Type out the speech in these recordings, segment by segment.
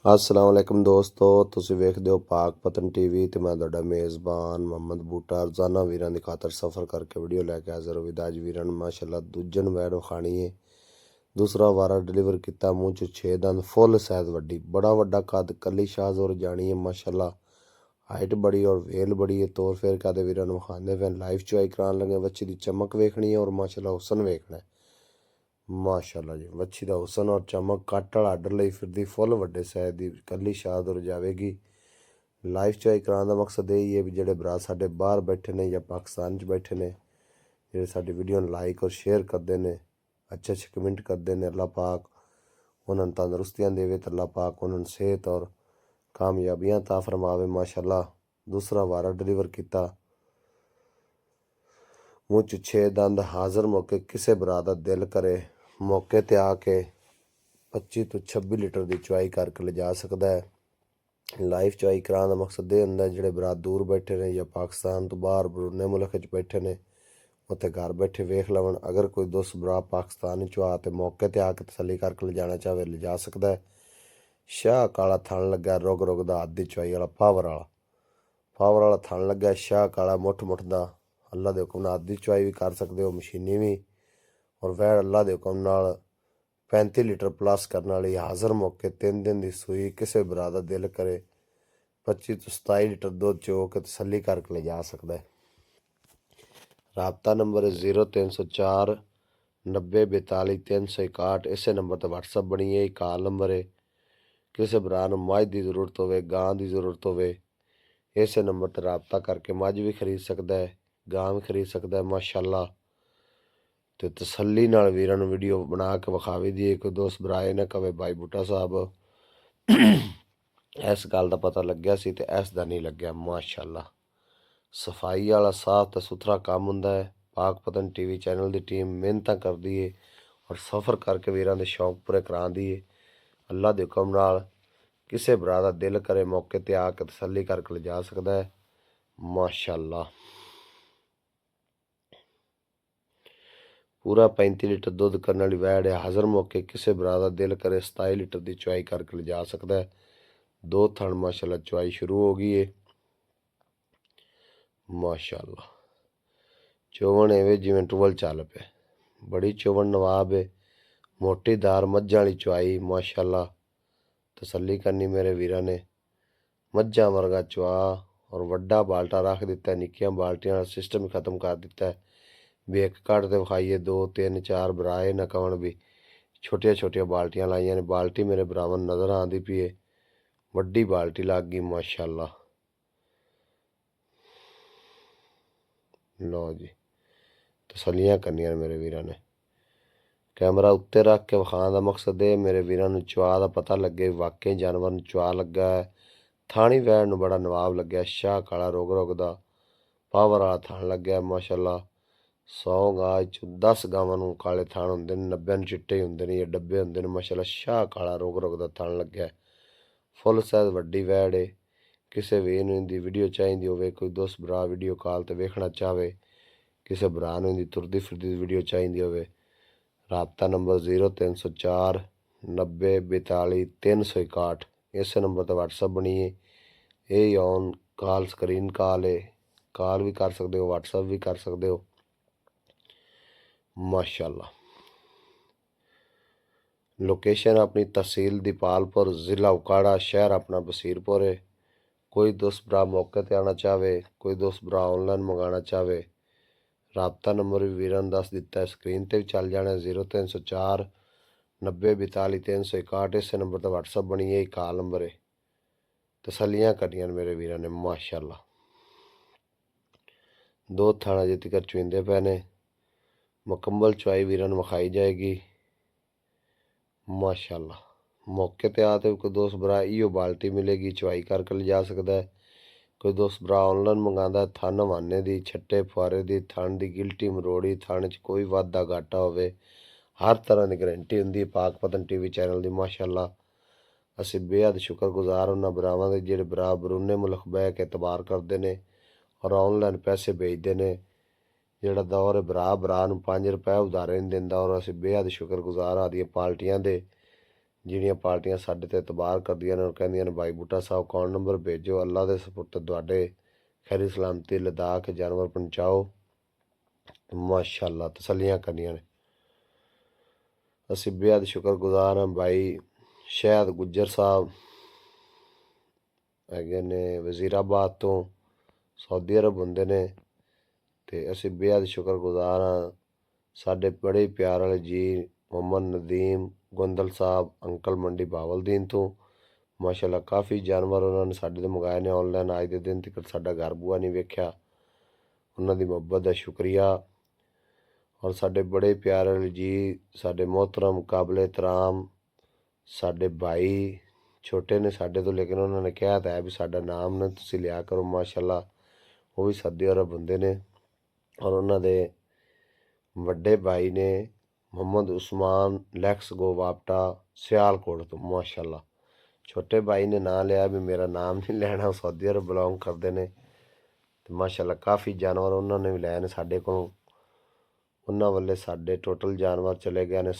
अस्सलाम वालेकुम दोस्तों, ਤੁਸੀਂ ਵੇਖਦੇ ਹੋ ਪਾਕ ਪਤਨ ਟੀਵੀ ਤੇ ਮੈਂ ਤੁਹਾਡਾ ਮੇਜ਼ਬਾਨ ਮੁਹੰਮਦ ਬੂਟਾ ਰੋਜ਼ਾਨਾ ਵੀਰਾਂ ਦੀ ਖਾਤਰ ਸਫ਼ਰ ਕਰਕੇ ਵੀਡੀਓ ਲੈ ਕੇ ਹਾਜ਼ਰ ਹੋਈ। ਅੱਜ ਵੀਰਾਂ ਨੂੰ ਮਾਸ਼ਾਅੱਲਾ ਦੂਜਨ ਵੈੜ ਖਾਣੀ ਹੈ। ਦੂਸਰਾ ਵਾਰਾ ਡਿਲੀਵਰ ਕੀਤਾ, ਮੂੰਹ 'ਚ 6 ਦੰਦ, ਫੁੱਲ ਸਾਈਜ਼ ਵੱਡੀ, ਬੜਾ ਵੱਡਾ ਕੱਦ, ਕੱਲੀ ਸ਼ਾਹ ਜ਼ੋਰ ਜਾਣੀ ਹੈ ਮਾਸ਼ਾਅੱਲਾ। ਹਾਈਟ ਬੜੀ ਔਰ ਵੇਲ ਬੜੀ ਹੈ। ਤੋਰ ਫੇਰ ਕਰਦੇ ਵੀਰਾਂ ਨੂੰ ਖਾਂਦੇ ਫਿਰ ਲਾਈਵ ਚੁਆਈ ਕਰਾਉਣ ਲੱਗੇ। ਬੱਚੀ ਦੀ ਚਮਕ ਵੇਖਣੀ ਹੈ ਔਰ ਮਾਸ਼ਾਅੱਲਾ ਹੁਸਨ ਵੇਖਣਾ ਹੈ। ਮਾਸ਼ਾਅੱਲਾ ਜੀ, ਵੱਛੀ ਦਾ ਹੁਸਨ ਔਰ ਚਮਕ ਕੱਟ ਵਾਲਾ ਆਰਡਰ ਲਈ ਫਿਰਦੀ, ਫੁੱਲ ਵੱਡੇ ਸਾਈਜ਼ ਦੀ ਕੱਲੀ ਸ਼ਾਦ ਹੋ ਜਾਵੇਗੀ। ਲਾਈਫ ਚੁਆਈ ਕਰਾਉਣ ਦਾ ਮਕਸਦ ਇਹ ਹੀ ਹੈ ਵੀ ਜਿਹੜੇ ਭਰਾ ਸਾਡੇ ਬਾਹਰ ਬੈਠੇ ਨੇ ਜਾਂ ਪਾਕਿਸਤਾਨ 'ਚ ਬੈਠੇ ਨੇ, ਜਿਹੜੇ ਸਾਡੀ ਵੀਡੀਓ ਨੂੰ ਲਾਈਕ ਔਰ ਸ਼ੇਅਰ ਕਰਦੇ ਨੇ, ਅੱਛੇ ਅੱਛੇ ਕਮੈਂਟ ਕਰਦੇ ਨੇ, ਅੱਲਾਹ ਪਾਕ ਉਹਨਾਂ ਨੂੰ ਤੰਦਰੁਸਤੀਆਂ ਦੇਵੇ ਤੇ ਅੱਲਾਹ ਪਾਕ ਉਹਨਾਂ ਨੂੰ ਸਿਹਤ ਔਰ ਕਾਮਯਾਬੀਆਂ ਤਾ ਫਰਮਾਵੇ। ਮਾਸ਼ਾਅੱਲਾ ਦੂਸਰਾ ਵਾਰਾ ਡਿਲੀਵਰ ਕੀਤਾ, ਮੂੰਹ 'ਚ 6 ਦੰਦ, ਹਾਜ਼ਰ ਮੌਕੇ ਕਿਸੇ ਭਰਾ ਦਾ ਦਿਲ ਕਰੇ ਮੌਕੇ 'ਤੇ ਆ ਕੇ 25 ਤੋਂ 26 ਲੀਟਰ ਦੀ ਚੁਆਈ ਕਰਕੇ ਲਿਜਾ ਸਕਦਾ ਹੈ। ਲਾਈਫ ਚੁਆਈ ਕਰਾਉਣ ਦਾ ਮਕਸਦ ਇਹ ਹੁੰਦਾ ਜਿਹੜੇ ਭਰਾ ਦੂਰ ਬੈਠੇ ਨੇ ਜਾਂ ਪਾਕਿਸਤਾਨ ਤੋਂ ਬਾਹਰ ਬਰੂਨੇ ਮੁਲਕ 'ਚ ਬੈਠੇ ਨੇ, ਉੱਥੇ ਘਰ ਬੈਠੇ ਵੇਖ ਲਵਣ। ਅਗਰ ਕੋਈ ਦੋਸਤ ਭਰਾ ਪਾਕਿਸਤਾਨ 'ਚੋਂ ਆ ਤੇ ਮੌਕੇ 'ਤੇ ਆ ਕੇ ਤਸੱਲੀ ਕਰਕੇ ਲਿਜਾਣਾ ਚਾਹਵੇ, ਲਿਜਾ ਸਕਦਾ ਹੈ। ਸ਼ਾਹ ਕਾਲਾ ਥਣ ਲੱਗਾ, ਰੁਗ ਰੁਗ ਦਾ ਹੱਥ ਦੀ ਚੁਆਈ ਵਾਲਾ, ਪਾਵਰ ਵਾਲਾ ਥਣ ਲੱਗਾ। ਸ਼ਾਹ ਕਾਲਾ ਮੁੱਠ ਦਾ, ਅੱਲਾ ਦੇ ਹੁਕਮ ਨਾਲ ਹੱਥ ਦੀ ਚੁਆਈ ਵੀ ਕਰ ਸਕਦੇ ਹੋ, ਮਸ਼ੀਨੀ ਵੀ। ਔਰ ਵੈੜ ਅੱਲਾ ਦੇ ਹੁਕਮ ਨਾਲ 35 ਲੀਟਰ ਪਲੱਸ ਕਰਨ ਵਾਲੀ, ਹਾਜ਼ਰ ਮੌਕੇ 3 ਦਿਨ ਦੀ ਸੂਈ, ਕਿਸੇ ਭਰਾ ਦਾ ਦਿਲ ਕਰੇ 25 ਤੋਂ 27 ਲੀਟਰ ਦੁੱਧ ਚੋ ਕੇ ਤਸੱਲੀ ਕਰਕੇ ਲਿਜਾ ਸਕਦਾ ਹੈ। ਰਾਬਤਾ ਨੰਬਰ 0304 90 42 361। ਇਸੇ ਨੰਬਰ 'ਤੇ ਵਟਸਐਪ ਬਣੀ ਹੈ, ਕਾਲ ਨੰਬਰ ਹੈ। ਕਿਸੇ ਭਰਾ ਨੂੰ ਮੱਝ ਦੀ ਜ਼ਰੂਰਤ ਹੋਵੇ, ਗਾਂ ਦੀ ਜ਼ਰੂਰਤ ਹੋਵੇ, ਇਸੇ ਨੰਬਰ 'ਤੇ ਰਾਬਤਾ ਕਰਕੇ ਮੱਝ ਵੀ ਖਰੀਦ ਸਕਦਾ ਹੈ, ਗਾਂ ਵੀ ਖਰੀਦ ਸਕਦਾ ਹੈ ਮਾਸ਼ਾਅੱਲਾ। ਤੇ ਤਸੱਲੀ ਨਾਲ ਵੀਰਾਂ ਨੂੰ ਵੀਡੀਓ ਬਣਾ ਕੇ ਵਿਖਾਵੇ ਦੀ। ਕੋਈ ਦੋਸਤ ਭਰਾ ਇਹ ਨਾ ਕਵੇ ਭਾਈ ਬੂਟਾ ਸਾਹਿਬ ਇਸ ਗੱਲ ਦਾ ਪਤਾ ਲੱਗਿਆ ਸੀ ਤੇ ਇਸ ਦਾ ਨਹੀਂ ਲੱਗਿਆ। ਮਾਸ਼ਾਅੱਲਾ ਸਫਾਈ ਵਾਲਾ ਸਾਫ ਤੇ ਸੁਥਰਾ ਕੰਮ ਹੁੰਦਾ ਹੈ। ਪਾਕ ਪਤਨ ਟੀਵੀ ਚੈਨਲ ਦੀ ਟੀਮ ਮਿਹਨਤਾਂ ਕਰਦੀ ਹੈ ਔਰ ਸਫ਼ਰ ਕਰਕੇ ਵੀਰਾਂ ਦੇ ਸ਼ੌਂਕ ਪੂਰੇ ਕਰਾਉਂਦੀ ਹੈ। ਅੱਲਾ ਦੇ ਹੁਕਮ ਨਾਲ ਕਿਸੇ ਭਰਾ ਦਾ ਦਿਲ ਕਰੇ ਮੌਕੇ 'ਤੇ ਆ ਕੇ ਤਸੱਲੀ ਕਰਕੇ ਲਿਜਾ ਸਕਦਾ ਹੈ। ਮਾਸ਼ਾਅੱਲਾ ਪੂਰਾ 35 ਲੀਟਰ ਦੁੱਧ ਕਰਨ ਵਾਲੀ ਵੈੜ ਹੈ। ਹਾਜ਼ਰ ਮੌਕੇ ਕਿਸੇ ਭਰਾ ਦਾ ਦਿਲ ਕਰੇ 27 ਲੀਟਰ ਦੀ ਚੁਆਈ ਕਰਕੇ ਲਿਜਾ ਸਕਦਾ ਹੈ। ਦੋ ਥਣ ਮਾਸ਼ਾਅੱਲਾ ਚੁਆਈ ਸ਼ੁਰੂ ਹੋ ਗਈ ਹੈ। ਮਾਸ਼ਾਅੱਲਾ ਚੋਵਣ ਐਵੇਂ ਜਿਵੇਂ ਟੂਵਲ ਚੱਲ ਪਿਆ, ਬੜੀ ਚੋਵਣ ਨਵਾਬ ਹੈ। ਮੋਟੀ ਦਾਰ ਮੱਝਾਂ ਵਾਲੀ ਚੁਆਈ ਮਾਸ਼ਾਅੱਲਾ। ਤਸੱਲੀ ਕਰਨੀ ਮੇਰੇ ਵੀਰਾਂ ਨੇ। ਮੱਝਾਂ ਵਰਗਾ ਚੁਆ ਔਰ ਵੱਡਾ ਬਾਲਟਾ ਰੱਖ ਦਿੱਤਾ, ਨਿੱਕੀਆਂ ਬਾਲਟੀਆਂ ਵਾਲਾ ਸਿਸਟਮ ਖਤਮ ਕਰ ਦਿੱਤਾ ਹੈ ਵੀ ਇੱਕ ਕੱਢ ਤੇ ਵਿਖਾਈਏ, 2 3 4 ਬਰਾਏ ਨਾ ਕਵਣ ਵੀ ਛੋਟੀਆਂ ਛੋਟੀਆਂ ਬਾਲਟੀਆਂ ਲਾਈਆਂ ਨੇ। ਬਾਲਟੀ ਮੇਰੇ ਭਰਾਵਾਂ ਨੂੰ ਨਜ਼ਰ ਆਉਂਦੀ ਪਈ ਹੈ, ਵੱਡੀ ਬਾਲਟੀ ਲੱਗ ਗਈ ਮਾਸ਼ਾਅੱਲਾ। ਲਓ ਜੀ, ਤਸੱਲੀਆਂ ਕਰਨੀਆਂ ਮੇਰੇ ਵੀਰਾਂ ਨੇ। ਕੈਮਰਾ ਉੱਤੇ ਰੱਖ ਕੇ ਵਿਖਾਉਣ ਦਾ ਮਕਸਦ ਇਹ ਮੇਰੇ ਵੀਰਾਂ ਨੂੰ ਚੁਆ ਦਾ ਪਤਾ ਲੱਗੇ, ਵਾਕਈ ਜਾਨਵਰ ਨੂੰ ਚੁਆ ਲੱਗਾ ਹੈ। ਥਾਣੀ ਵੈੜ ਨੂੰ ਬੜਾ ਨਵਾਬ ਲੱਗਿਆ, ਸ਼ਾਹ ਕਾਲਾ ਰੁਗ ਰੁਗ ਦਾ ਪਾਵਰ ਵਾਲਾ ਥਣ ਲੱਗਿਆ ਮਾਸ਼ਾਅੱਲਾ। 100 ਗਾਂ 'ਚ 10 ਗਾਵਾਂ ਨੂੰ ਕਾਲੇ ਥਣ ਹੁੰਦੇ ਨੇ, 90 ਨੂੰ ਚਿੱਟੇ ਹੁੰਦੇ ਨੇ ਜਾਂ ਡੱਬੇ ਹੁੰਦੇ ਨੇ ਮਾਸ਼ਾਅੱਲਾ। ਸ਼ਾਹ ਕਾਲਾ ਰੁਗ ਰੁਗ ਦਾ ਥਣ ਲੱਗਿਆ, ਫੁੱਲ ਸਾਈਜ਼ ਵੱਡੀ ਵੈੜ ਹੈ। ਕਿਸੇ ਵੀਰ ਨੂੰ ਇਹਦੀ ਵੀਡੀਓ ਚਾਹੀਦੀ ਹੋਵੇ, ਕੋਈ ਦੋਸਤ ਭਰਾ ਵੀਡੀਓ ਕਾਲ 'ਤੇ ਵੇਖਣਾ ਚਾਹਵੇ, ਕਿਸੇ ਭਰਾ ਨੂੰ ਇਹਦੀ ਤੁਰਦੀ ਫਿਰਦੀ ਵੀਡੀਓ ਚਾਹੀਦੀ ਹੋਵੇ, ਰਾਬਤਾ ਨੰਬਰ 0304 90 42 361। ਇਸੇ ਨੰਬਰ 'ਤੇ ਵਟਸਐਪ ਬਣੀ ਹੈ। ਇਹ ਔਨ ਕਾਲ ਸਕਰੀਨ ਕਾਲ ਹੈ, ਕਾਲ ਵੀ ਕਰ ਸਕਦੇ ਹੋ, ਵਟਸਐਪ ਵੀ ਕਰ ਸਕਦੇ ਹੋ ਮਾਸ਼ਾਅੱਲਾ। ਲੋਕੇਸ਼ਨ ਆਪਣੀ ਤਹਿਸੀਲ ਦੀਪਾਲਪੁਰ, ਜ਼ਿਲ੍ਹਾ ਉਕਾੜਾ, ਸ਼ਹਿਰ ਆਪਣਾ ਬਸੀਰਪੁਰ ਹੈ। ਕੋਈ ਦੋਸਤ ਭਰਾ ਮੌਕੇ 'ਤੇ ਆਉਣਾ ਚਾਹਵੇ, ਕੋਈ ਦੋਸਤ ਭਰਾ ਆਨਲਾਈਨ ਮੰਗਵਾਉਣਾ ਚਾਹਵੇ, ਰਾਬਤਾ ਨੰਬਰ ਵੀ ਵੀਰਾਂ ਨੂੰ ਦੱਸ ਦਿੱਤਾ, ਸਕਰੀਨ 'ਤੇ ਵੀ ਚੱਲ ਜਾਣਾ, 0304 90 42 361। ਇਸੇ ਨੰਬਰ 'ਤੇ ਵਟਸਐਪ ਬਣੀ ਹੈ, ਕਾਲ ਨੰਬਰ ਹੈ। ਤਸੱਲੀਆਂ ਕਰਨੀਆਂ ਮੇਰੇ ਵੀਰਾਂ ਨੇ ਮਾਸ਼ਾਅੱਲਾ। ਦੋ ਥਾਣਾ ਅਜੇ ਤੱਕ ਚੁਇੰਦੇ ਪਏ ਨੇ, ਮੁਕੰਮਲ ਚੁਆਈ ਵੀਰਾਂ ਨੂੰ ਵਿਖਾਈ ਜਾਏਗੀ ਮਾਸ਼ਾਅੱਲਾ। ਮੌਕੇ 'ਤੇ ਆ ਤੇ ਕੋਈ ਦੋਸਤ ਭਰਾ ਇਹੋ ਬਾਲਟੀ ਮਿਲੇਗੀ, ਚੁਆਈ ਕਰਕੇ ਲਿਜਾ ਸਕਦਾ ਹੈ। ਕੋਈ ਦੋਸਤ ਭਰਾ ਆਨਲਾਈਨ ਮੰਗਵਾਉਂਦਾ, ਥਣ ਹਵਾਨੇ ਦੀ, ਛੱਟੇ ਫੁਆਰੇ ਦੀ, ਥਣ ਦੀ ਗਿਲਟੀ ਮਰੋੜੀ, ਥਣ 'ਚ ਕੋਈ ਵਾਧਾ ਘਾਟਾ ਹੋਵੇ, ਹਰ ਤਰ੍ਹਾਂ ਦੀ ਗਰੰਟੀ ਹੁੰਦੀ ਪਾਕ ਪਤਨ ਟੀਵੀ ਚੈਨਲ ਦੀ ਮਾਸ਼ਾਅੱਲਾ। ਅਸੀਂ ਬੇਹੱਦ ਸ਼ੁਕਰਗੁਜ਼ਾਰ ਉਹਨਾਂ ਭਰਾਵਾਂ ਦੇ ਜਿਹੜੇ ਭਰਾ ਬਰੂਨੇ ਮੁਲਕ ਬਹਿ ਕੇ ਇਤਬਾਰ ਕਰਦੇ ਨੇ ਔਰ ਆਨਲਾਈਨ ਪੈਸੇ ਭੇਜਦੇ ਨੇ। ਜਿਹੜਾ ਦੌਰ ਹੈ ਭਰਾ ਨੂੰ 5 ਰੁਪਏ ਉਧਾਰੇ ਨਹੀਂ ਦਿੰਦਾ ਔਰ ਅਸੀਂ ਬੇਹੱਦ ਸ਼ੁਕਰਗੁਜ਼ਾਰ ਆਦੀਆਂ ਪਾਰਟੀਆਂ ਦੇ ਜਿਹੜੀਆਂ ਪਾਰਟੀਆਂ ਸਾਡੇ ਤੇ ਇਤਬਾਰ ਕਰਦੀਆਂ ਨੇ, ਉਹ ਕਹਿੰਦੀਆਂ ਨੇ ਬਾਈ ਬੂਟਾ ਸਾਹਿਬ ਅਕਾਊਂਟ ਨੰਬਰ ਭੇਜੋ, ਅੱਲਾ ਦੇ ਸਪੁਰਦ ਤੁਹਾਡੇ ਖੈਰੀ ਸਲਾਮਤੀ ਲਦਾ ਕੇ ਜਾਨਵਰ ਪਹੁੰਚਾਓ। ਮਾਸ਼ਾਅੱਲਾ ਤਸੱਲੀਆਂ ਕਰਨੀਆਂ ਨੇ। ਅਸੀਂ ਬੇਹੱਦ ਸ਼ੁਕਰਗੁਜ਼ਾਰ ਹਾਂ ਬਾਈ ਸ਼ਹਿਦ ਗੁੱਜਰ ਸਾਹਿਬ ਹੈਗੇ ਨੇ, ਵਜ਼ੀਰਾਬਾਦ ਤੋਂ ਸਾਊਦੀ ਅਰਬ ਹੁੰਦੇ ਨੇ, ਅਤੇ ਅਸੀਂ ਬੇਹੱਦ ਸ਼ੁਕਰਗੁਜ਼ਾਰ ਹਾਂ ਸਾਡੇ ਬੜੇ ਪਿਆਰ ਵਾਲੇ ਜੀ ਮੁਹੰਮਦ ਨਦੀਮ ਗੋਂਦਲ ਸਾਹਿਬ ਅੰਕਲ ਮੰਡੀ ਬਾਵਲਦੀਨ ਤੋਂ। ਮਾਸ਼ਾਅੱਲਾ ਕਾਫੀ ਜਾਨਵਰ ਉਹਨਾਂ ਨੇ ਸਾਡੇ ਤੋਂ ਮੰਗਾਏ ਨੇ ਔਨਲਾਈਨ। ਅੱਜ ਦੇ ਦਿਨ ਤੱਕ ਸਾਡਾ ਘਰ ਬੂਆ ਨਹੀਂ ਵੇਖਿਆ, ਉਹਨਾਂ ਦੀ ਮੁਹੱਬਤ ਦਾ ਸ਼ੁਕਰੀਆ। ਔਰ ਸਾਡੇ ਬੜੇ ਪਿਆਰੇ ਵਾਲੇ ਜੀ ਸਾਡੇ ਮੁਹਤਰਮ ਕਾਬਲ ਇਤਰਾਮ ਸਾਡੇ ਭਾਈ ਛੋਟੇ ਨੇ ਸਾਡੇ ਤੋਂ, ਲੇਕਿਨ ਉਹਨਾਂ ਨੇ ਕਿਹਾ ਤਾਂ ਹੈ ਵੀ ਸਾਡਾ ਨਾਮ ਨਾ ਤੁਸੀਂ ਲਿਆ ਕਰੋ। ਮਾਸ਼ਾਅੱਲਾ ਉਹ ਵੀ ਸਾਊਦੀ ਅਰਬ ਹੁੰਦੇ ਨੇ। ਔਰ ਉਹਨਾਂ ਦੇ ਵੱਡੇ ਭਾਈ ਨੇ ਮੁਹੰਮਦ ਉਸਮਾਨ ਲੈਕਸ ਗੋ ਵਾਪਟਾ ਸਿਆਲਕੋਟ ਤੋਂ। ਮਾਸ਼ਾਅੱਲਾ ਛੋਟੇ ਭਾਈ ਨੇ ਨਾਂ ਲਿਆ ਵੀ ਮੇਰਾ ਨਾਮ ਨਹੀਂ ਲੈਣਾ, ਉਹ ਸਾਊਦੀ ਅਰਬ ਬਿਲੋਂਗ ਕਰਦੇ ਨੇ। ਅਤੇ ਮਾਸ਼ਾਅੱਲਾ ਕਾਫੀ ਜਾਨਵਰ ਉਹਨਾਂ ਨੇ ਵੀ ਲਏ ਨੇ ਸਾਡੇ ਕੋਲੋਂ। ਉਹਨਾਂ ਵੱਲੇ ਸਾਡੇ ਟੋਟਲ ਜਾਨਵਰ ਚਲੇ ਗਏ ਨੇ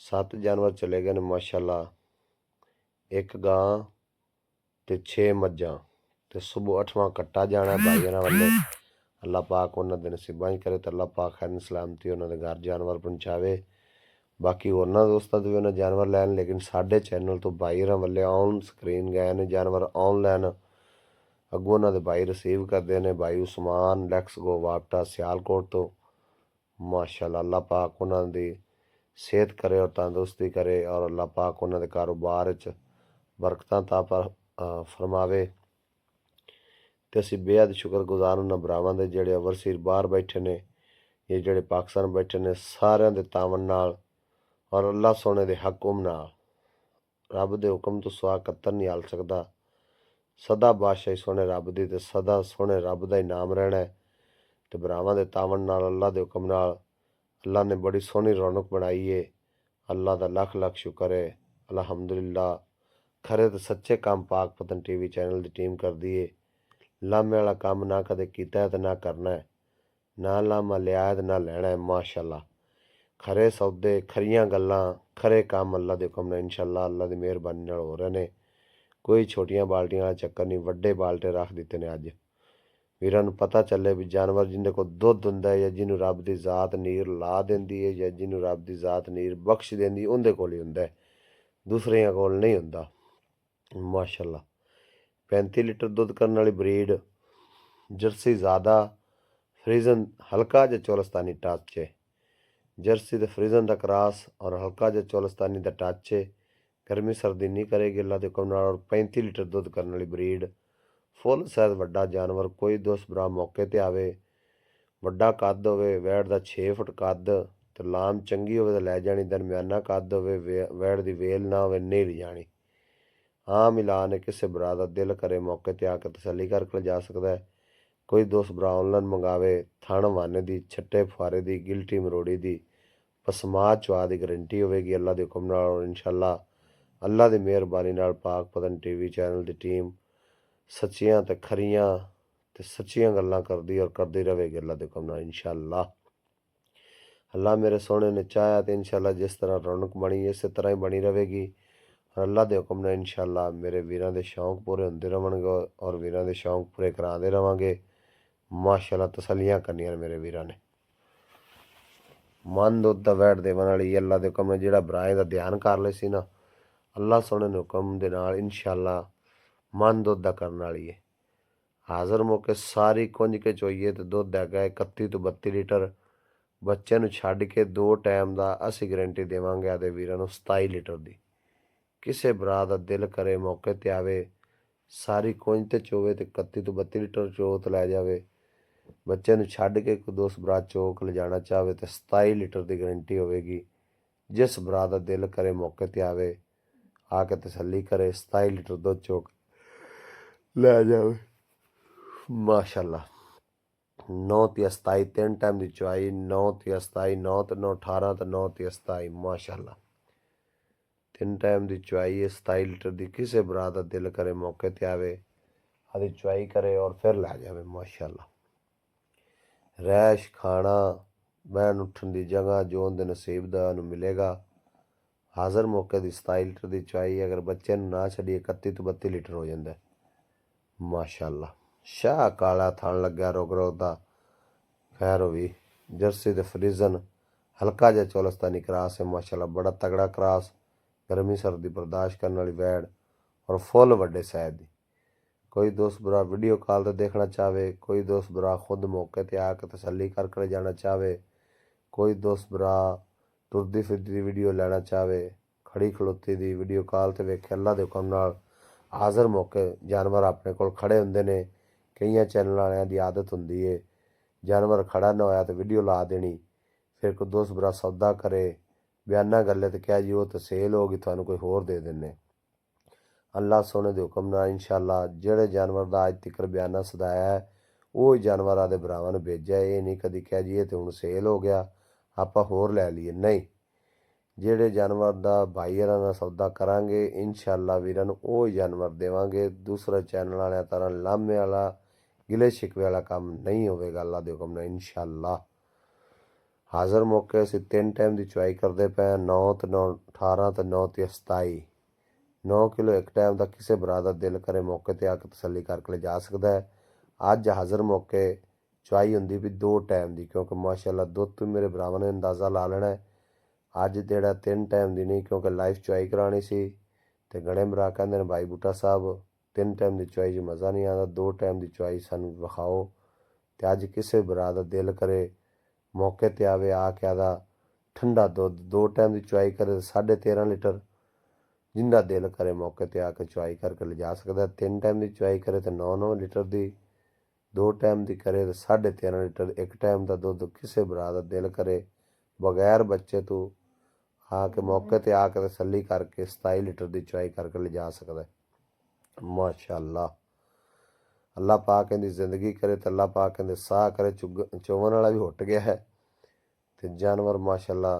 7 ਜਾਨਵਰ ਚਲੇ ਗਏ ਨੇ ਮਾਸ਼ਾਅੱਲਾ। 1 ਗਾਂ ਅਤੇ 6 ਮੱਝਾਂ, ਅਤੇ ਸੁਬਹ 8ਵਾਂ ਕੱਟਾ ਜਾਣਾ ਭਾਈ ਉਹਨਾਂ ਵੱਲੇ। ਅੱਲਾਹ ਪਾਕ ਉਹਨਾਂ ਦੇ ਨਸੀਬਾਂ 'ਚ ਕਰੇ, ਅਤੇ ਅੱਲਾਹ ਪਾਕ ਖੈਰ ਸਲਾਮਤੀ ਉਹਨਾਂ ਦੇ ਘਰ ਜਾਨਵਰ ਪਹੁੰਚਾਵੇ। ਬਾਕੀ ਹੋਰਨਾਂ ਦੋਸਤਾਂ ਤੋਂ ਵੀ ਉਹਨਾਂ ਜਾਨਵਰ ਲੈਣ, ਲੇਕਿਨ ਸਾਡੇ ਚੈਨਲ ਤੋਂ ਭਾਈ ਉਹਨਾਂ ਵੱਲੇ ਔਨ ਸਕਰੀਨ ਗਏ ਨੇ ਜਾਨਵਰ ਔਨਲਾਈਨ। ਅੱਗੋਂ ਉਹਨਾਂ ਦੇ ਭਾਈ ਰਿਸੀਵ ਕਰਦੇ ਨੇ, ਭਾਈ ਉਸਮਾਨ ਲੈਕਸ ਗੋ ਵਾਪਟਾ ਸਿਆਲਕੋਟ ਤੋਂ। ਮਾਸ਼ਾਅੱਲਾ ਅੱਲਾਹ ਪਾਕ ਉਹਨਾਂ ਦੀ ਸਿਹਤ ਕਰੇ ਔਰ ਤੰਦਰੁਸਤੀ ਕਰੇ, ਔਰ ਅੱਲਾਹ ਪਾਕ ਉਹਨਾਂ ਦੇ ਕਾਰੋਬਾਰ 'ਚ ਬਰਕਤਾਂ ਤਾ ਫਰਮਾਵੇ। ਅਤੇ ਅਸੀਂ ਬੇਹੱਦ ਸ਼ੁਕਰਗੁਜ਼ਾਰ ਉਹਨਾਂ ਭਰਾਵਾਂ ਦੇ ਜਿਹੜੇ ਓਵਰਸੀਜ਼ ਬਾਹਰ ਬੈਠੇ ਨੇ, ਇਹ ਜਿਹੜੇ ਪਾਕਿਸਤਾਨ ਬੈਠੇ ਨੇ, ਸਾਰਿਆਂ ਦੇ ਤਾਵਨ ਨਾਲ ਔਰ ਅੱਲਾਹ ਸੋਹਣੇ ਦੇ ਹੁਕਮ ਨਾਲ। ਰੱਬ ਦੇ ਹੁਕਮ ਤੋਂ ਸਿਵਾ ਕੱਤਰ ਨਹੀਂ ਹਲ ਸਕਦਾ। ਸਦਾ ਬਾਦਸ਼ਾਹੀ ਸੋਹਣੇ ਰੱਬ ਦੀ, ਅਤੇ ਸਦਾ ਸੋਹਣੇ ਰੱਬ ਦਾ ਹੀ ਨਾਮ ਰਹਿਣਾ ਹੈ। ਅਤੇ ਭਰਾਵਾਂ ਦੇ ਤਾਵਨ ਨਾਲ ਅੱਲਾਹ ਦੇ ਹੁਕਮ ਨਾਲ ਅੱਲਾਹ ਨੇ ਬੜੀ ਸੋਹਣੀ ਰੌਣਕ ਬਣਾਈ ਏ। ਅੱਲਾਹ ਦਾ ਲੱਖ ਲੱਖ ਸ਼ੁਕਰ ਹੈ ਅਲਹਮਦੁਲਿਲਾ। ਖਰੇ ਤੇ ਸੱਚੇ ਕੰਮ ਪਾਕ ਪਤਨ TV ਚੈਨਲ ਦੀ ਟੀਮ ਕਰਦੀ ਏ। ਲਾਮੇ ਵਾਲਾ ਕੰਮ ਨਾ ਕਦੇ ਕੀਤਾ ਹੈ ਅਤੇ ਨਾ ਕਰਨਾ ਹੈ, ਨਾ ਲਾਮਾ ਲਿਆ ਅਤੇ ਨਾ ਲੈਣਾ ਹੈ। ਮਾਸ਼ਾਅੱਲਾ ਖਰੇ ਸੌਦੇ, ਖਰੀਆਂ ਗੱਲਾਂ, ਖਰੇ ਕੰਮ ਅੱਲਾਹ ਦੇ ਹੁਕਮ ਨਾਲ ਇਨਸ਼ਾਅੱਲਾ ਅੱਲਾਹ ਦੀ ਮਿਹਰਬਾਨੀ ਨਾਲ ਹੋ ਰਹੇ ਨੇ। ਕੋਈ ਛੋਟੀਆਂ ਬਾਲਟੀਆਂ ਵਾਲਾ ਚੱਕਰ ਨਹੀਂ, ਵੱਡੇ ਬਾਲਟੇ ਰੱਖ ਦਿੱਤੇ ਨੇ ਅੱਜ। ਵੀਰਾਂ ਨੂੰ ਪਤਾ ਚੱਲੇ ਵੀ ਜਾਨਵਰ ਜਿਹਦੇ ਕੋਲ ਦੁੱਧ ਹੁੰਦਾ ਹੈ, ਜਾਂ ਜਿਹਨੂੰ ਰੱਬ ਦੀ ਜ਼ਾਤ ਨੀਰ ਲਾ ਦਿੰਦੀ ਹੈ, ਜਾਂ ਜਿਹਨੂੰ ਰੱਬ ਦੀ ਜ਼ਾਤ ਨੀਰ ਬਖਸ਼ ਦਿੰਦੀ, ਉਹਦੇ ਕੋਲ ਹੀ ਹੁੰਦਾ, ਦੂਸਰਿਆਂ ਕੋਲ ਨਹੀਂ ਹੁੰਦਾ। ਮਾਸ਼ਾਅੱਲਾ 35 ਲੀਟਰ ਦੁੱਧ ਕਰਨ ਵਾਲੀ ਬਰੀਡ ਜਰਸੀ ਜ਼ਿਆਦਾ ਫਰੀਜ਼ਨ ਹਲਕਾ ਜਿਹਾ ਚੋਲਸਤਾਨੀ ਟੱਚ ਹੈ। ਜਰਸੀ ਤੇ ਫਰੀਜ਼ਨ ਦਾ ਕਰਾਸ ਔਰ ਹਲਕਾ ਜਿਹਾ ਚੋਲਸਤਾਨੀ ਦਾ ਟੱਚ ਹੈ। ਗਰਮੀ ਸਰਦੀ ਨਹੀਂ ਕਰੇਗੀ ਅੱਲਾ ਦੇ ਹੁਕਮ ਨਾਲ। ਔਰ 35 ਲੀਟਰ ਦੁੱਧ ਕਰਨ ਵਾਲੀ ਬਰੀਡ ਫੁੱਲ ਸਾਈਜ਼ ਵੱਡਾ ਜਾਨਵਰ। ਕੋਈ ਦੋਸਤ ਭਰਾ ਮੌਕੇ 'ਤੇ ਆਵੇ, ਵੱਡਾ ਕੱਦ ਹੋਵੇ, ਵੈੜ ਦਾ 6 ਫੁੱਟ ਕੱਦ ਅਤੇ ਲਾਮ ਚੰਗੀ ਹੋਵੇ ਤਾਂ ਲੈ ਜਾਣੀ। ਦਰਮਿਆਨਾ ਕੱਦ ਹੋਵੇ, ਵੈੜ ਦੀ ਵੇਲ ਨਾ ਹੋਵੇ, ਨਹੀਂ ਲਿਜਾਣੀ। ਆਮ ਇਲਾਨ ਹੈ, ਕਿਸੇ ਭਰਾ ਦਾ ਦਿਲ ਕਰੇ ਮੌਕੇ 'ਤੇ ਆ ਕੇ ਤਸੱਲੀ ਕਰਕੇ ਜਾ ਸਕਦਾ ਹੈ। ਕੋਈ ਦੋਸਤ ਭਰਾ ਆਨਲਾਈਨ ਮੰਗਾਵੇ, ਥਣ ਵਾਨੇ ਦੀ, ਛੱਟੇ ਫੁਆਰੇ ਦੀ, ਗਿਲਟੀ ਮਰੋੜੀ ਦੀ, ਪਸਮਾਦ ਚੁਆ ਦੀ ਗਰੰਟੀ ਹੋਵੇਗੀ ਅੱਲਾ ਦੇ ਹੁਕਮ ਨਾਲ। ਔਰ ਇਨਸ਼ਾਅੱਲਾ ਅੱਲਾ ਦੀ ਮਿਹਰਬਾਨੀ ਨਾਲ ਪਾਕ ਪਤਨ TV ਚੈਨਲ ਦੀ ਟੀਮ ਸੱਚੀਆਂ ਅਤੇ ਖਰੀਆਂ ਅਤੇ ਸੱਚੀਆਂ ਗੱਲਾਂ ਕਰਦੀ ਔਰ ਕਰਦੀ ਰਹੇਗੀ ਅੱਲਾ ਦੇ ਹੁਕਮ ਨਾਲ ਇਨਸ਼ਾਅੱਲਾ। ਅੱਲਾ ਮੇਰੇ ਸੋਹਣੇ ਨੇ ਚਾਹਿਆ ਅਤੇ ਇਨਸ਼ਾਅੱਲਾ ਜਿਸ ਤਰ੍ਹਾਂ ਰੌਣਕ ਬਣੀ ਇਸੇ ਤਰ੍ਹਾਂ ਹੀ ਬਣੀ ਰਹੇਗੀ। ਔਰ ਅੱਲਾ ਦੇ ਹੁਕਮ ਨਾਲ ਇਨਸ਼ਾਅੱਲਾ ਮੇਰੇ ਵੀਰਾਂ ਦੇ ਸ਼ੌਂਕ ਪੂਰੇ ਹੁੰਦੇ ਰਹਿਣਗੇ ਔਰ ਵੀਰਾਂ ਦੇ ਸ਼ੌਂਕ ਪੂਰੇ ਕਰਾਉਂਦੇ ਰਹਾਂਗੇ। ਮਾਸ਼ਾਅੱਲਾ ਤਸੱਲੀਆਂ ਕਰਨੀਆਂ ਨੇ ਮੇਰੇ ਵੀਰਾਂ ਨੇ। ਮਨ ਦੁੱਧ ਦਾ ਵੈਟ ਦੇਵਣ ਵਾਲੀ ਅੱਲਾ ਦੇ ਹੁਕਮ ਨਾਲ ਜਿਹੜਾ ਭਰਾ ਦਾ ਧਿਆਨ ਕਰ ਲਏ ਸੀ ਨਾ, ਅੱਲਾ ਸੋਹਣੇ ਦੇ ਹੁਕਮ ਦੇ ਨਾਲ ਇਨਸ਼ਾਅੱਲਾ ਮਨ ਦੁੱਧ ਦਾ ਕਰਨ ਵਾਲੀ ਹੈ। ਹਾਜ਼ਰ ਮੌਕੇ ਸਾਰੀ ਕੁੰਝ ਕੇ ਚੋਈਏ ਤੇ ਦੁੱਧ ਹੈਗਾ 31 ਤੋਂ 32 ਲੀਟਰ। ਬੱਚੇ ਨੂੰ ਛੱਡ ਕੇ 2 ਟਾਈਮ ਦਾ ਅਸੀਂ ਗਰੰਟੀ ਦੇਵਾਂਗੇ ਆਦੇ ਵੀਰਾਂ ਨੂੰ 27 ਲੀਟਰ ਦੀ। ਕਿਸੇ ਭਰਾ ਦਾ ਦਿਲ ਕਰੇ ਮੌਕੇ 'ਤੇ ਆਵੇ, ਸਾਰੀ ਕੁੰਝ ਤੇ ਚੋਵੇ ਤੇ 31 ਤੋਂ 32 ਲੀਟਰ ਚੋਤ ਲੈ ਜਾਵੇ। ਬੱਚੇ ਨੂੰ ਛੱਡ ਕੇ ਕੋਈ ਦੋਸਤ ਭਰਾ ਚੋਕ ਲਿਜਾਣਾ ਚਾਹਵੇ ਤੇ 27 ਲੀਟਰ ਦੀ ਗਰੰਟੀ ਹੋਵੇਗੀ। ਜਿਸ ਭਰਾ ਦਾ ਦਿਲ ਕਰੇ ਮੌਕੇ 'ਤੇ ਆਵੇ, ਆ ਕੇ ਤਸੱਲੀ ਕਰੇ, 27 ਲੀਟਰ ਦੁੱਧ ਚੋਕ ਲੈ ਜਾਵੇ। ਮਾਸ਼ਾਅੱਲਾ 9 ਤੇ 27 3 ਟਾਈਮ ਦੀ ਚੁਆਈ, 9 ਤੇ 27, 9 ਤੇ 9 18 ਤੇ 9 ਤੇ 27। ਮਾਸ਼ਾਅੱਲਾ 3 ਟਾਈਮ ਦੀ ਚੁਆਈ ਹੈ 27 ਲੀਟਰ ਦੀ। ਕਿਸੇ ਭਰਾ ਦਾ ਦਿਲ ਕਰੇ ਮੌਕੇ 'ਤੇ ਆਵੇ, ਆਦੀ ਚੁਆਈ ਕਰੇ ਔਰ ਫਿਰ ਲੈ ਜਾਵੇ। ਮਾਸ਼ਾਅੱਲਾ ਰੈਸ਼ ਖਾਣਾ ਬਹਿਣ ਉੱਠਣ ਦੀ ਜਗ੍ਹਾ ਜੋ ਉਹਦੇ ਨਸੀਬ ਦਾ ਉਹਨੂੰ ਮਿਲੇਗਾ। ਹਾਜ਼ਰ ਮੌਕੇ ਦੀ 27 ਲੀਟਰ ਦੀ ਚੁਆਈ, ਅਗਰ ਬੱਚੇ ਨੂੰ ਨਾ ਛੱਡੀਏ 31 ਤੋਂ 32 ਲੀਟਰ ਹੋ ਜਾਂਦਾ ਮਾਸ਼ਾਅੱਲਾ। ਸ਼ਾਹ ਕਾਲਾ ਥਣ ਲੱਗਿਆ ਰੁਗ ਰੁਗ ਦਾ, ਖੈਰ ਉਹ ਵੀ ਜਰਸੀ ਦੇ ਫਰੀਜ਼ਨ, ਹਲਕਾ ਜਿਹਾ ਚੌਲਸਤਾਨੀ ਕਰਾਸ ਹੈ ਮਾਸ਼ਾਅੱਲਾ, ਬੜਾ ਤਗੜਾ ਕਰਾਸ, गर्मी सर्दी बर्दाश्त करने वाली वैड़ और फुल वड्डे साइज दी। कोई दोस्त भरा वीडियो कॉल ते देखना चाहे, कोई दोस्त भरा खुद मौके ते आके तसल्ली कर जाना चाहे, कोई दोस्त भरा टुरदी फिरदी वीडियो लेना चाहे, खड़ी खलोती दी वीडियो कॉल ते वेखे अल्लाह दे हुक्म नाल हाज़र मौके जानवर अपने कोल खड़े हुंदे ने। कई चैनल वालियां दी आदत हुंदी है जानवर खड़ा ना होया तो वीडियो ला देनी, फिर कोई दोस्त भरा सौदा करे बयाना गल्ले तो क्या जी वो तो सेल होगी, थानू कोई होर दे देने। अल्लाह सोने के हुक्म नाल इंशाअल्लाह जेड़े जानवर का अज तक बयाना सदाया है वो ही जानवर आदे भरावां नूं भेजा है। ये नहीं कदी कह जी तो हुण सेल हो गया आपां होर लै लईए, नहीं, जेड़े जानवर का भाई हरां नाल सौदा करांगे इंशाअल्लाह वीरां नूं वो ही जानवर देवांगे। दूसरे चैनल वालियां तरह लामे वाला गिले शिकवे वाला काम नहीं होवेगा अल्लाह दे हुक्म नाल इंशाअल्लाह। हाज़र मौके असीं 3 टाइम की चुआई करते पे, 9 तो 9 18 तो 9 तो 27 9 किलो एक टाइम का किसी भरा का दिल करे मौके पर आके तसल्ली करके ले जा सकता है। अज हाज़र मौके चुआई होंगी भी 2 टाइम की, क्योंकि माशाअल्लाह दुध तो मेरे भरावां ने अंदाज़ा ला लेना है। अज जेड़ा 3 टाइम की नहीं, क्योंकि लाइव चुआई करानी सी ते घणे भरा कहंदे ने भाई बूटा साहब 3 टाइम की चुआई च मज़ा नहीं आता, 2 टाइम की चुआई सानू विखाओ। तो अज किसी भरा का दिल करे मौके ते आवे आके आदा ठंडा दुध 2 टाइम की चुआई करे 13.5 लीटर, जिंदा दिल करे मौके ते आके चुआई करके ले जा सकता है। 3 टाइम की चुआई करे तो 9-9 लीटर की, 2 टाइम की करे तो 13.5 लीटर एक टाइम का दुध। किसी भरा का दिल करे बगैर बच्चे तो आके मौके ते आके तसल्ली करके 27 लीटर की चुआई करके ले जा सकता है माशाअल्लाह। अल्लाह पाक इहदी जिंदगी करे तो अल्लाह पाक इहदे साह करे, चोवन वाला भी हुट गया है तो जानवर माशाअल्लाह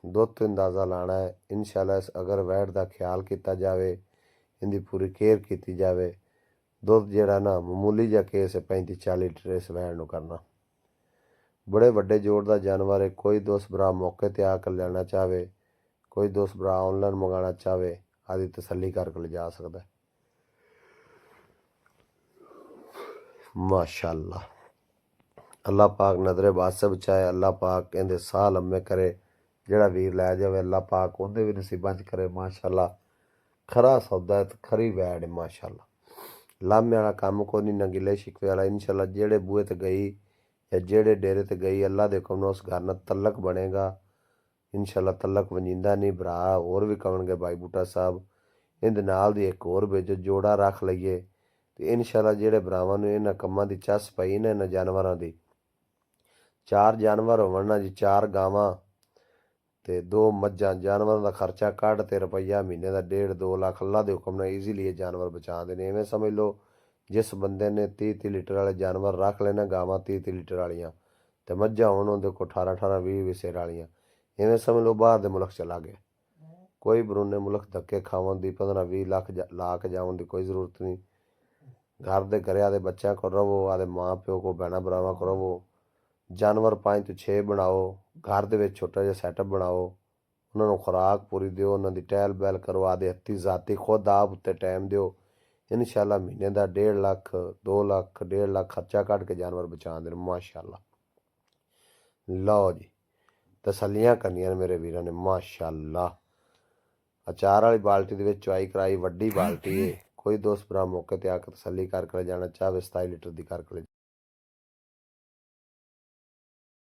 दुध तो अंदाज़ा लाना है इंशाअल्लाह। अगर वैड़ का ख्याल किया जाए, इनकी पूरी केयर की जाए, दुध जिहड़ा ना मामूली जिहा केस है 35-40 लीटर इस वैड़ नूं करना। बड़े वड्डे जोड़ का जानवर है। कोई दोस्त भरा मौके पर आकर लेना चाहे, कोई दोस्त भरा ऑनलाइन मंगाना चाहे, आदि तसल्ली करके ले जा सकता है माशाअल्लाह। अल्लाह पाक नजरे बाद से बचाए, अल्लाह पाक इहदे साह लम्मे करे, जेड़ा वीर लै जावे अल्लाह पाक उहदे भी नसीबां च करे माशाअल्लाह। खरा सौदा है तो खरी वैड़ है माशाअल्लाह। लामे वाला काम कोई नहीं, ना गिले शिकवे वाला। इंशाअल्लाह जेड़े बूहे ते गई या जेड़े डेरे ते गई अल्लाह दे हुक्म नाल उस घर नाल तलक बनेगा इंशाअल्लाह। तलक वंजिंदा नहीं, भरा होर भी कवणगे भाई बूटा साहब इहदे नाल दी एक होर भेजो, जोड़ा रख लईए तो इंशाअल्लाह जेड़े भरावां नूं इन्हां कम्मां दी चस पई ना इन्हां जानवरां दी, 4 जानवर होवन ना जी, 4 गावां ते 2 मज्जां, जानवरां दा खर्चा कढ ते रुपया महीने का 1.5-2 लाख अल्लाह दे हुक्म नाल ईजीली जानवर बचा देने। इवें समझ लो जिस बंदे ने 30-30 लीटर वाले जानवर रख लेना, गावां 30-30 लीटर वालियां ते मज्जां होण उहदे कोल 18-18 20 सिर वालियां, इवें समझ लो बाहर दे मुल्क चला गया। कोई बरूने मुल्क धक्के खावन दी 15-20 लाख ला के जावन दी कोई ज़रूरत नहीं। घर दे घरे आदे बच्चों को रवो, आदे माँ प्यो को भैणा भरावां को रवो, जानवर 5 तो 6 बनाओ, घर दे विच छोटा जिहा सैटअप बनाओ, उन्हां नूं खुराक पूरी दिओ, उन्हां दी टहल बैल करो, आदे हत्थी जाती खुद आप उत्ते टाइम दिओ। इंशाअल्लाह महीने का 1.5 लाख 2 लाख 1.5 लाख खर्चा कढ के जानवर बचा देने माशाअल्लाह। लो जी तसल्लियां करनियां ने मेरे वीरां ने माशाअल्लाह। अचार वाली बाल्टी दे विच चुआई कराई, वड्डी बाल्टी है। कोई दोस्त भरा मौके ते आकर तसल्ली करके जाना चाहे 27 लीटर की करके